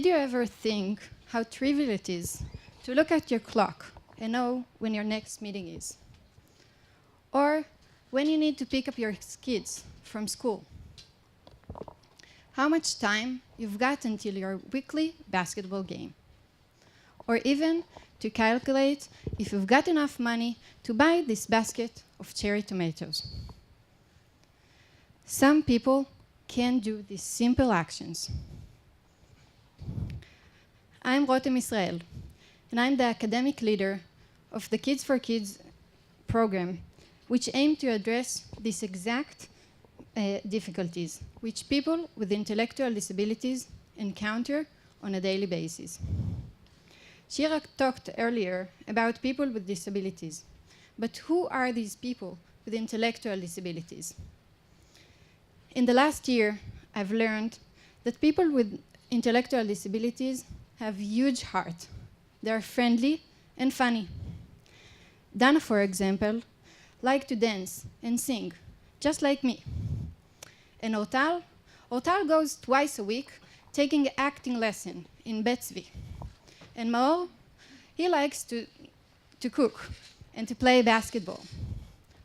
Did you ever think how trivial it is to look at your clock and know when your next meeting is? Or when you need to pick up your kids from school? How much time you've got until your weekly basketball game? Or even to calculate if you've got enough money to buy this basket of cherry tomatoes. Some people can't do these simple actions. I'm Rotem Israel, and I'm the academic leader of the Kids for Kids program, which aim to address these exact difficulties which people with intellectual disabilities encounter on a daily basis. Shira talked earlier about people with disabilities, but who are these people with intellectual disabilities? In the last year, I've learned that people with intellectual disabilities have huge heart. They are friendly and funny. Dana, for example, likes to dance and sing, just like me. And Ortal goes twice a week taking an acting lesson in Betzvi. And Maor, he likes to cook and to play basketball.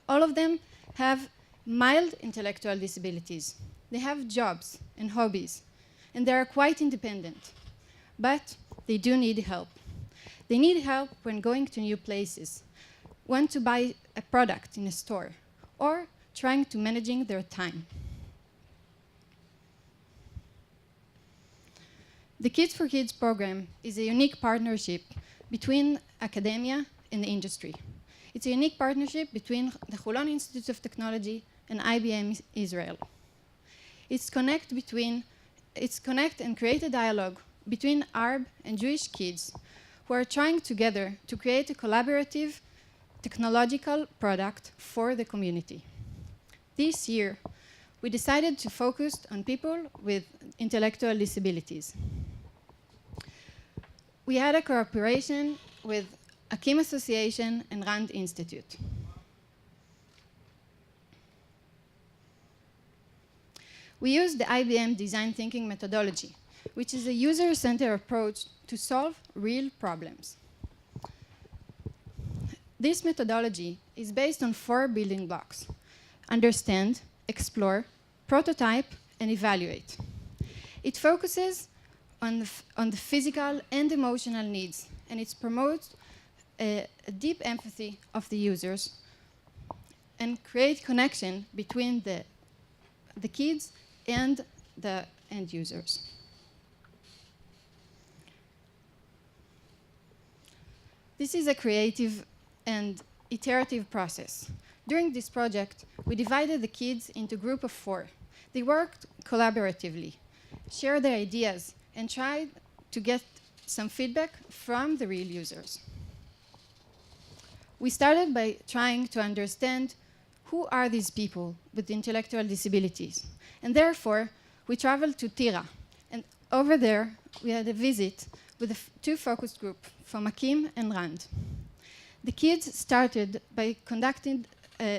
All of them have mild intellectual disabilities. They have jobs and hobbies, and they are quite independent. But they do need help. They need help when going to new places, want to buy a product in a store, or trying to managing their time. The Kids for Kids program is a unique partnership between academia and the industry. It's a unique partnership between the Holon Institute of Technology and IBM Israel. It's connect and create a dialogue between Arab and Jewish kids who are trying together to create a collaborative technological product for the community. This year, we decided to focus on people with intellectual disabilities. We had a cooperation with Akim Association and Holon Institute. We used the IBM Design Thinking methodology, which is a user-centered approach to solve real problems. This methodology is based on 4 building blocks: understand, explore, prototype, and evaluate. It focuses on the physical and emotional needs, and it promotes a deep empathy of the users and create connection between the kids and the end users. This is a creative and iterative process. During this project, we divided the kids into a group of 4. They worked collaboratively, shared their ideas, and tried to get some feedback from the real users. We started by trying to understand who are these people with intellectual disabilities. And therefore, we traveled to Tira. And over there, we had a visit with 2 focus groups from Akim and Rand. The kids started by conducting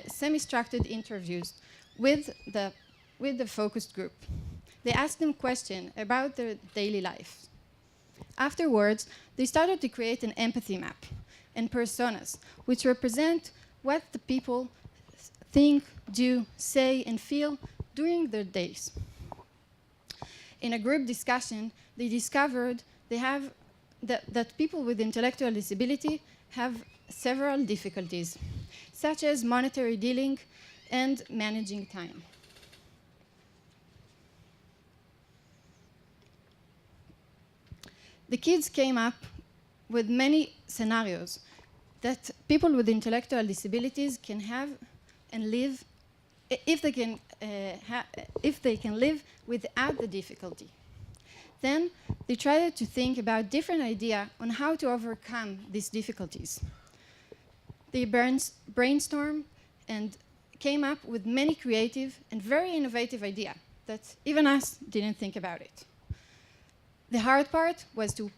semi-structured interviews with the focus group. They asked them questions about their daily life. Afterwards, they started to create an empathy map and personas, which represent what the people think, do, say, and feel during their days. In a group discussion, they discovered that people with intellectual disability have several difficulties, such as monetary dealing and managing time. The kids came up with many scenarios that people with intellectual disabilities can have and live if they can live without the difficulty. Then they tried to think about different ideas on how to overcome these difficulties. They brainstormed and came up with many creative and very innovative ideas that even us didn't think about it. The hard part was to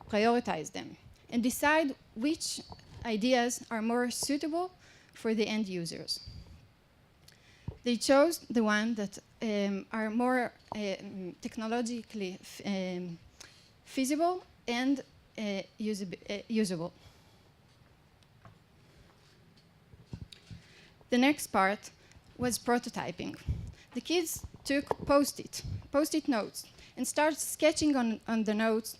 prioritize them and decide which ideas are more suitable for the end users. They chose the ones that are more technologically feasible and usable. The next part was prototyping. The kids took post-it notes, and started sketching on the notes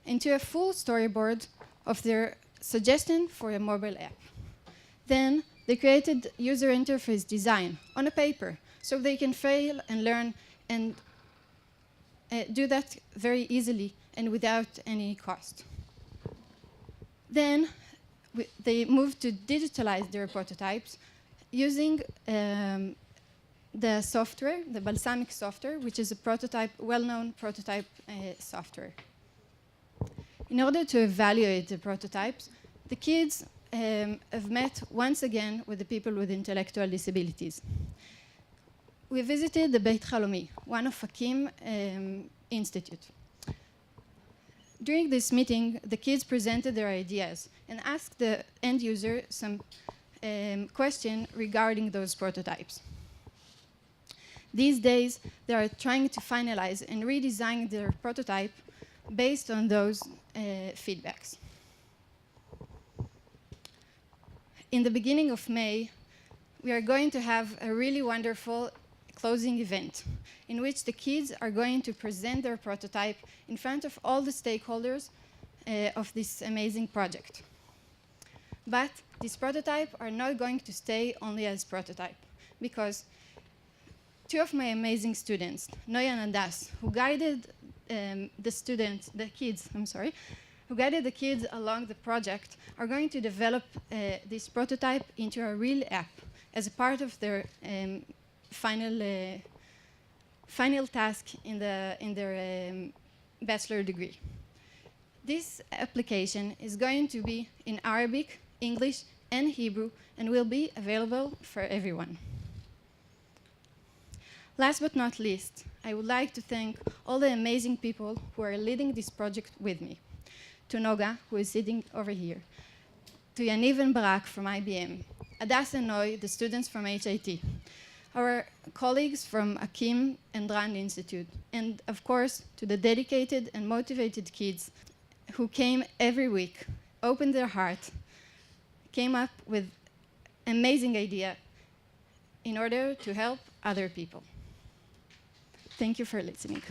into a full storyboard of their suggestion for a mobile app. Then they created user interface design on a paper, so they can fail and learn and do that very easily and without any cost. Then they moved to digitalize their prototypes using the software, the Balsamic software, which is a prototype, well-known prototype software. In order to evaluate the prototypes, the kids have met once again with the people with intellectual disabilities. We visited the Beit Halomi, one of Akim Institute. During this meeting, the kids presented their ideas and asked the end user some question regarding those prototypes. These days, they are trying to finalize and redesign their prototype based on those feedbacks. In the beginning of May, we are going to have a really wonderful closing event in which the kids are going to present their prototype in front of all the stakeholders of this amazing project. But this prototype are not going to stay only as prototype, because two of my amazing students, Noya and Das, who guided who guided the kids along the project, are going to develop this prototype into a real app as a part of their final task in their bachelor degree. This application is going to be in Arabic, English, and Hebrew, and will be available for everyone. Last but not least, I would like to thank all the amazing people who are leading this project with me. To Noga, who is sitting over here. To Yaniv and Barak from IBM. Adas and Noy, the students from HIT. Our colleagues from Akim and Holon Institute. And of course, to the dedicated and motivated kids who came every week, opened their heart, came up with amazing idea in order to help other people. Thank you for listening.